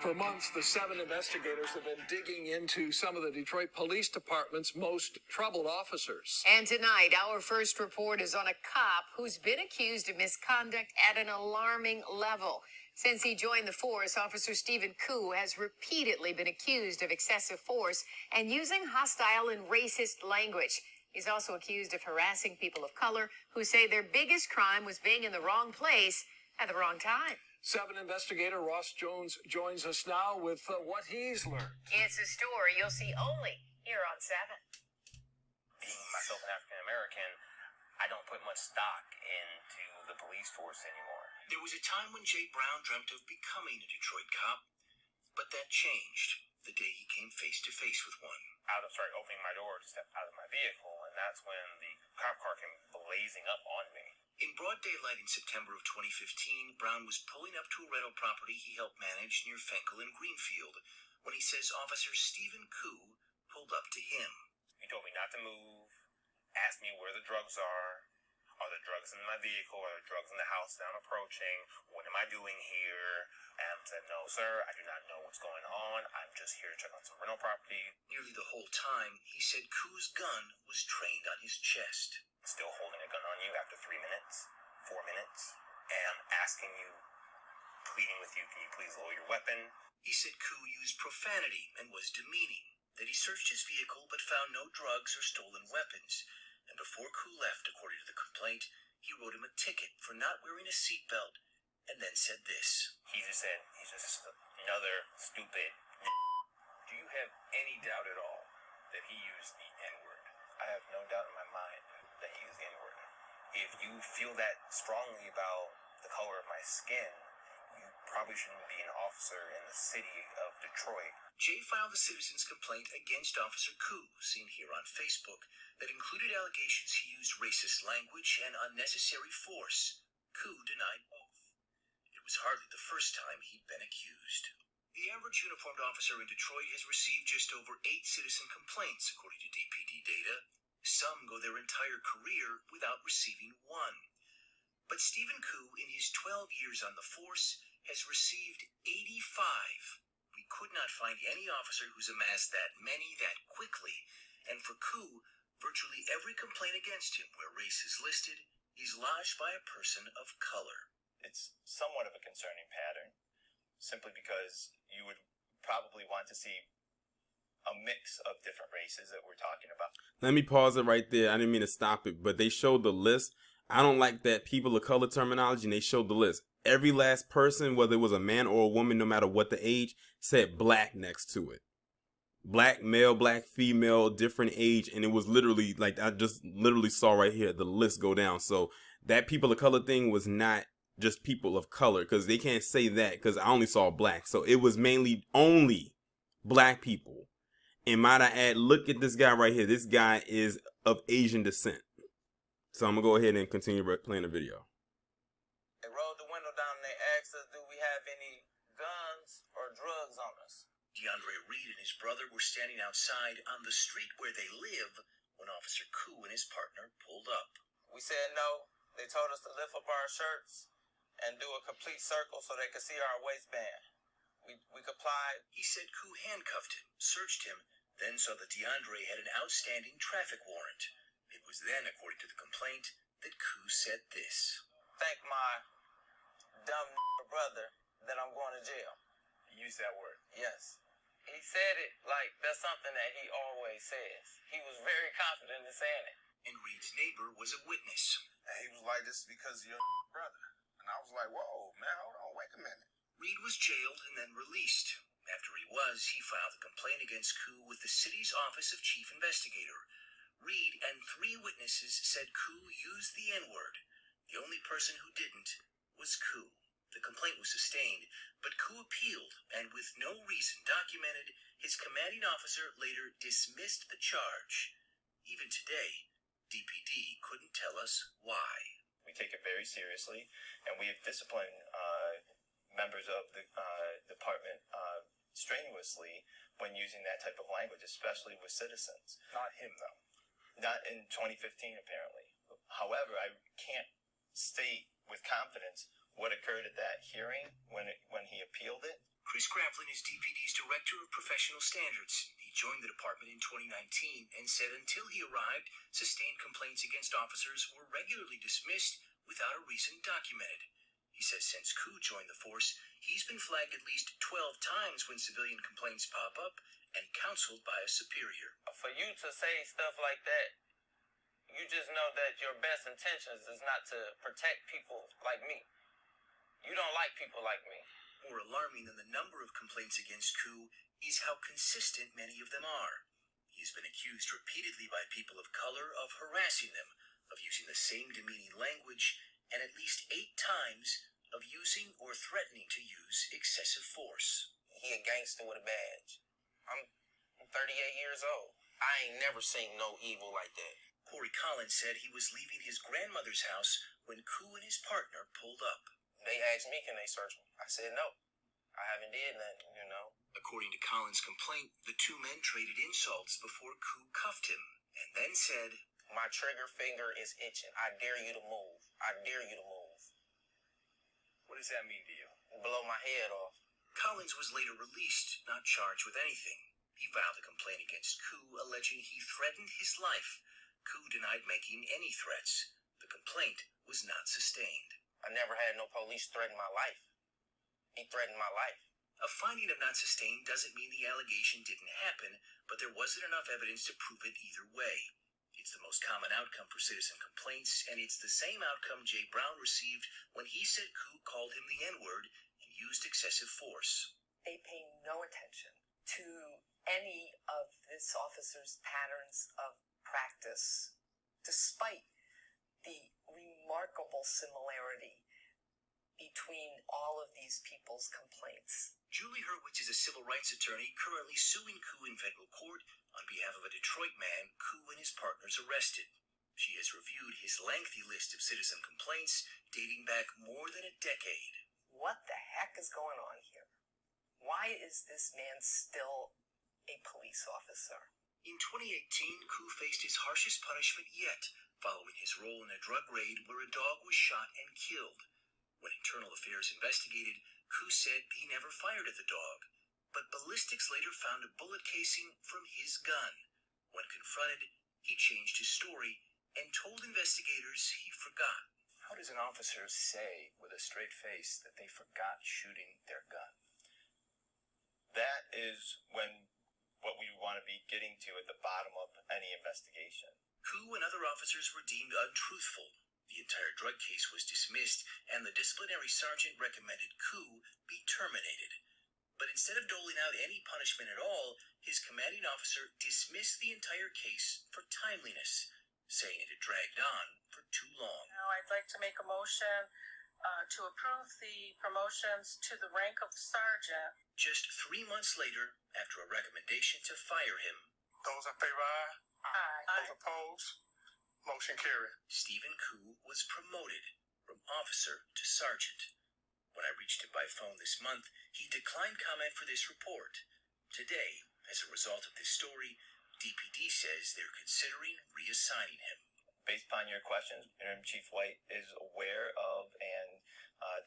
For months, the 7 investigators have been digging into some of the Detroit Police Department's most troubled officers. And tonight, our first report is on a cop who's been accused of misconduct at an alarming level. Since he joined the force, Officer Stephen Koo has repeatedly been accused of excessive force and using hostile and racist language. He's also accused of harassing people of color who say their biggest crime was being in the wrong place at the wrong time. 7 investigator Ross Jones joins us now with what he's learned. It's a story you'll see only here on 7. Being myself an African American, I don't put much stock into the police force anymore. There was a time when Jay Brown dreamt of becoming a Detroit cop, but that changed the day he came face to face with one. I started opening my door to step out of my vehicle, and that's when the cop car came blazing up on me. In broad daylight in September of 2015, Brown was pulling up to a rental property he helped manage near Fenkel and Greenfield when he says Officer Stephen Koo pulled up to him. He told me not to move, asked me where the drugs are there drugs in my vehicle, are there drugs in the house that I'm approaching, what am I doing here? And I said, no, sir, I do not know what's going on, I'm just here to check on some rental property. Nearly the whole time, he said Koo's gun was trained on his chest. Still holding a gun on you after 3 minutes, 4 minutes, and asking you, pleading with you, can you please lower your weapon? He said Koo used profanity and was demeaning, that he searched his vehicle but found no drugs or stolen weapons, and before Koo left, according to the complaint, he wrote him a ticket for not wearing a seatbelt, and then said this. He just said, he's just another stupid Do you have any doubt at all that he used the N-word? I have no doubt in my mind that he used the N-word. If you feel that strongly about the color of my skin, you probably shouldn't be an officer in the city of Detroit. Jay filed a citizen's complaint against Officer Koo, seen here on Facebook, that included allegations he used racist language and unnecessary force. Koo denied both. It was hardly the first time he'd been accused. The average uniformed officer in Detroit has received just over 8 citizen complaints, according to DPD data. Some go their entire career without receiving one. But Stephen Koo, in his 12 years on the force, has received 85. We could not find any officer who's amassed that many that quickly. And for Koo, virtually every complaint against him where race is listed is lodged by a person of color. It's somewhat of a concerning pattern, simply because you would probably want to see a mix of different races that we're talking about. Let me pause it right there. I didn't mean to stop it, but they showed the list. I don't like that people of color terminology, and they showed the list. Every last person, whether it was a man or a woman, no matter what the age, said black next to it. Black male, black female, different age, and it was literally, like, I just literally saw right here the list go down. So that people of color thing was not just people of color, because they can't say that, because I only saw black. So it was mainly only black people. And might I add, look at this guy right here. This guy is of Asian descent. So I'm going to go ahead and continue playing the video. They rolled the window down and they asked us, do we have any guns or drugs on us? DeAndre Reed and his brother were standing outside on the street where they live when Officer Koo and his partner pulled up. We said no. They told us to lift up our shirts and do a complete circle so they could see our waistband. We complied. He said Koo handcuffed him, searched him, then saw that DeAndre had an outstanding traffic warrant. It was then, according to the complaint, that Koo said this. Thank my dumb brother that I'm going to jail. He used that word. Yes. He said it like that's something that he always says. He was very confident in saying it. And Reed's neighbor was a witness. And he was like, this is because of your brother. And I was like, whoa, man, hold on, wait a minute. Reed was jailed and then released. After he filed a complaint against Koo with the city's Office of Chief Investigator. Reed and 3 witnesses said Koo used the N-word. The only person who didn't was Koo. The complaint was sustained, but Koo appealed and with no reason documented his commanding officer later dismissed the charge. Even today, DPD couldn't tell us why. We take it very seriously, and we have disciplined members of the department strenuously when using that type of language, especially with citizens. Not him, though. Not in 2015, apparently. However, I can't state with confidence what occurred at that hearing when he appealed it. Chris Graplin is DPD's Director of Professional Standards. He joined the department in 2019 and said until he arrived, sustained complaints against officers were regularly dismissed without a reason documented. He says since Koo joined the force, he's been flagged at least 12 times when civilian complaints pop up and counseled by a superior. For you to say stuff like that, you just know that your best intentions is not to protect people like me. You don't like people like me. More alarming than the number of complaints against Koo is how consistent many of them are. He has been accused repeatedly by people of color of harassing them, of using the same demeaning language, and at least 8 times of using or threatening to use excessive force. He a gangster with a badge. I'm 38 years old. I ain't never seen no evil like that. Corey Collins said he was leaving his grandmother's house when Koo and his partner pulled up. They asked me, can they search me? I said no. I haven't did nothing, you know. According to Collins' complaint, the 2 men traded insults before Koo cuffed him and then said, My trigger finger is itching. I dare you to move. I dare you to move. What does that mean to you? Blow my head off. Collins was later released, not charged with anything. He filed a complaint against Koo, alleging he threatened his life. Koo denied making any threats. The complaint was not sustained. I never had no police threaten my life. He threatened my life. A finding of not sustained doesn't mean the allegation didn't happen, but there wasn't enough evidence to prove it either way. It's the most common outcome for citizen complaints, and it's the same outcome Jay Brown received when he said Koo called him the N-word and used excessive force. They pay no attention to any of this officer's patterns of practice, despite the remarkable similarity between all of these people's complaints. Julie Hurwitz is a civil rights attorney currently suing Koo in federal court on behalf of a Detroit man Koo and his partners arrested. She has reviewed his lengthy list of citizen complaints dating back more than a decade. What the heck is going on here? Why is this man still a police officer? In 2018, Koo faced his harshest punishment yet, following his role in a drug raid where a dog was shot and killed. When Internal Affairs investigated, Koo said he never fired at the dog, but ballistics later found a bullet casing from his gun. When confronted, he changed his story and told investigators he forgot. How does an officer say with a straight face that they forgot shooting their gun? That is what we want to be getting to at the bottom of any investigation. Koo and other officers were deemed untruthful. The entire drug case was dismissed, and the disciplinary sergeant recommended Koo be terminated. But instead of doling out any punishment at all, his commanding officer dismissed the entire case for timeliness, saying it had dragged on for too long. Now I'd like to make a motion to approve the promotions to the rank of sergeant. Just 3 months later, after a recommendation to fire him, Those in favor, aye. Aye. Those opposed, motion carried. Stephen Koo was promoted from officer to sergeant. When I reached him by phone this month, he declined comment for this report. Today, as a result of this story, DPD says they're considering reassigning him. Based upon your questions, Interim Chief White is aware of and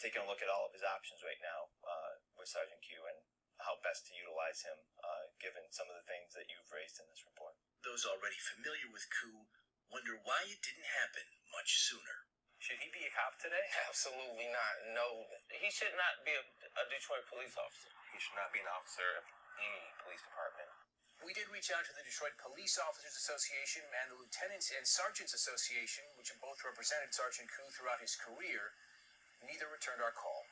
taking a look at all of his options right now with Sergeant Q and how best to utilize him, given some of the things that you've raised in this report. Those already familiar with Koo wonder why it didn't happen much sooner. Should he be a cop today? Absolutely not. No, he should not be a Detroit police officer. He should not be an officer of any police department. We did reach out to the Detroit Police Officers Association and the Lieutenants and Sergeants Association, which have both represented Sergeant Koo throughout his career. Neither returned our call.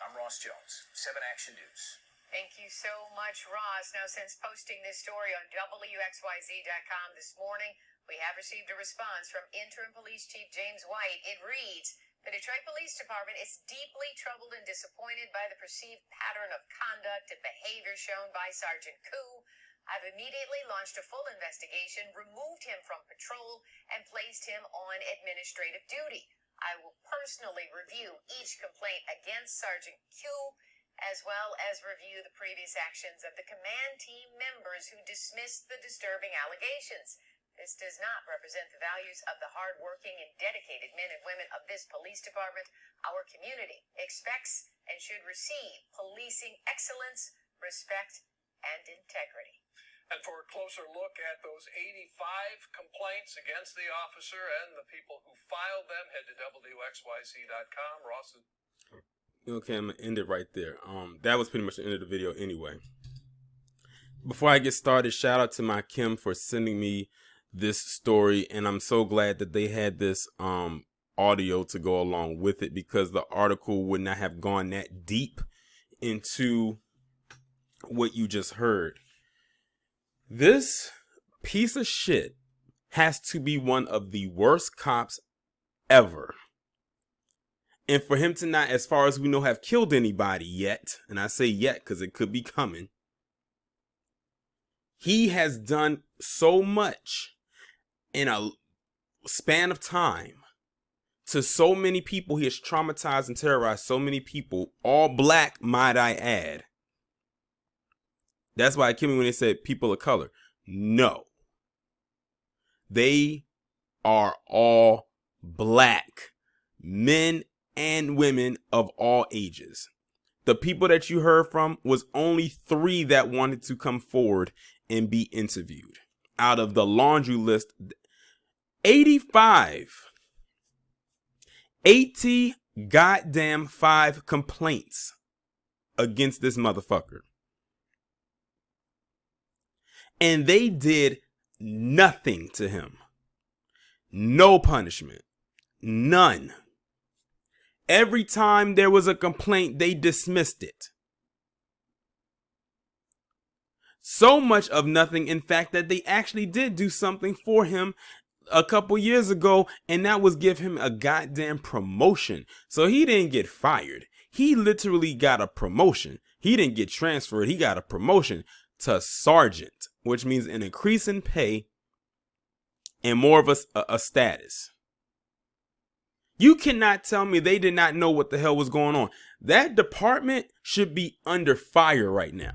I'm Ross Jones, 7 Action News. Thank you so much, Ross. Now, since posting this story on WXYZ.com this morning, we have received a response from Interim Police Chief James White. It reads, the Detroit Police Department is deeply troubled and disappointed by the perceived pattern of conduct and behavior shown by Sergeant Koo. I've immediately launched a full investigation, removed him from patrol, and placed him on administrative duty. I will personally review each complaint against Sergeant Koo, as well as review the previous actions of the command team members who dismissed the disturbing allegations. This does not represent the values of the hardworking and dedicated men and women of this police department. Our community expects and should receive policing excellence, respect, and integrity. And for a closer look at those 85 complaints against the officer and the people who filed them, head to WXYZ.com. Ross. Okay, I'm gonna end it right there. That was pretty much the end of the video anyway. Before I get started, shout out to my Kim for sending me this story, and I'm so glad that they had this audio to go along with it, because the article would not have gone that deep into what you just heard. This piece of shit has to be one of the worst cops ever. And for him to not, as far as we know, have killed anybody yet, and I say yet because it could be coming, he has done so much in a span of time to so many people. He has traumatized and terrorized so many people, all black, might I add. That's why it killed me when they said people of color. No. They are all black, men and women of all ages. The people that you heard from was only 3 that wanted to come forward and be interviewed. Out of the laundry list, 85. 80 goddamn 5 complaints against this motherfucker. And they did nothing to him. No punishment. None. Every time there was a complaint, they dismissed it. So much of nothing, in fact, that they actually did do something for him a couple years ago, and that was give him a goddamn promotion. So he didn't get fired. He literally got a promotion. He didn't get transferred. He got a promotion to sergeant, which means an increase in pay and more of a status. You cannot tell me they did not know what the hell was going on. That department should be under fire right now,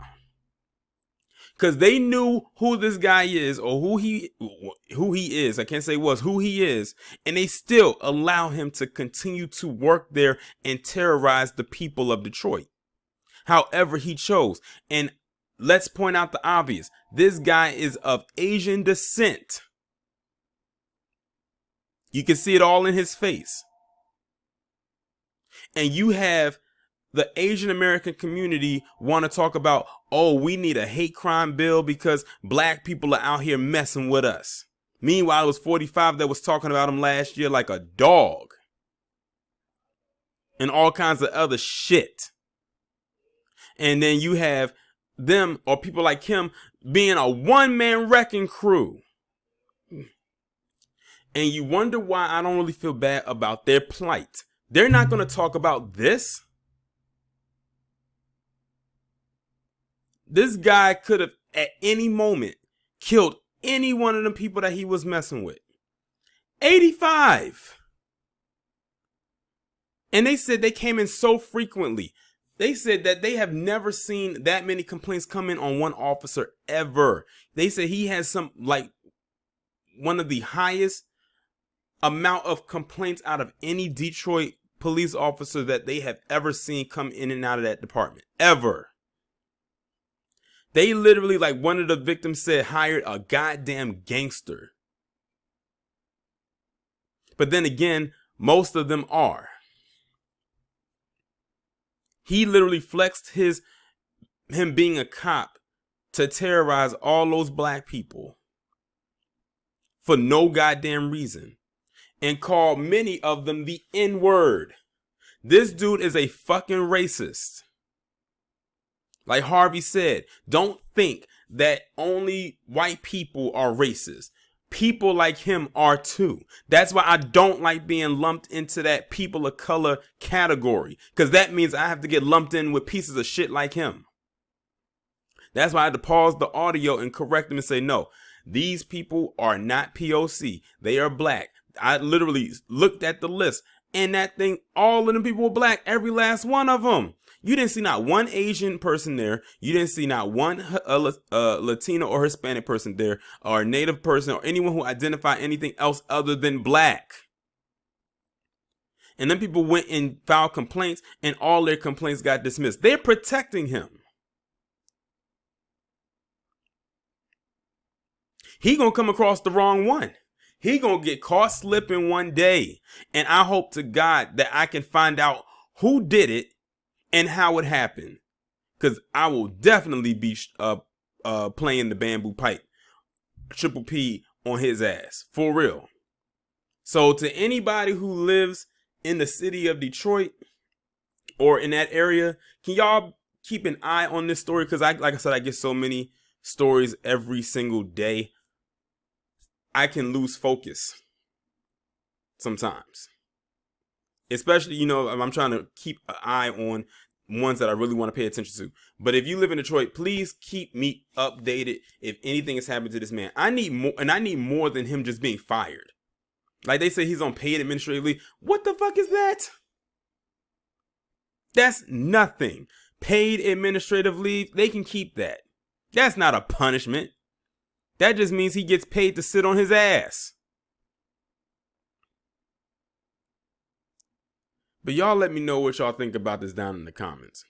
because they knew who this guy is, or who he is. I can't say was, who he is, and they still allow him to continue to work there and terrorize the people of Detroit however he chose. And let's point out the obvious. This guy is of Asian descent. You can see it all in his face. And you have the Asian American community want to talk about, oh, we need a hate crime bill because black people are out here messing with us. Meanwhile, it was 45 that was talking about him last year like a dog. And all kinds of other shit. And then you have them, or people like him, being a one-man wrecking crew. And you wonder why I don't really feel bad about their plight. They're not going to talk about this. This guy could have at any moment killed any one of the people that he was messing with. 85. And they said they came in so frequently. They said that they have never seen that many complaints come in on one officer ever. They said he has one of the highest amount of complaints out of any Detroit police officer that they have ever seen come in and out of that department. Ever. They literally, like one of the victims said, hired a goddamn gangster. But then again, most of them are. He literally flexed him being a cop to terrorize all those black people for no goddamn reason. And call many of them the N-word. This dude is a fucking racist. Like Harvey said, don't think that only white people are racist. People like him are too. That's why I don't like being lumped into that people of color category, because that means I have to get lumped in with pieces of shit like him. That's why I had to pause the audio and correct them and say, no, these people are not POC. They are black. I literally looked at the list, and that thing, all of them people were black, every last one of them. You didn't see not one Asian person there. You didn't see not one Latino or Hispanic person there, or a Native person, or anyone who identified anything else other than black. And then people went and filed complaints, and all their complaints got dismissed. They're protecting him. He gonna come across the wrong one. He gonna get caught slipping one day. And I hope to God that I can find out who did it and how it happened. Because I will definitely be playing the bamboo pipe, Triple P, on his ass. For real. So to anybody who lives in the city of Detroit or in that area, can y'all keep an eye on this story? Because like I said, I get so many stories every single day. I can lose focus sometimes. Especially, you know, I'm trying to keep an eye on ones that I really want to pay attention to. But if you live in Detroit, please keep me updated if anything has happened to this man. I need more, and I need more than him just being fired. Like they say he's on paid administrative leave. What the fuck is that? That's nothing. Paid administrative leave, they can keep that. That's not a punishment. That just means he gets paid to sit on his ass. But y'all let me know what y'all think about this down in the comments.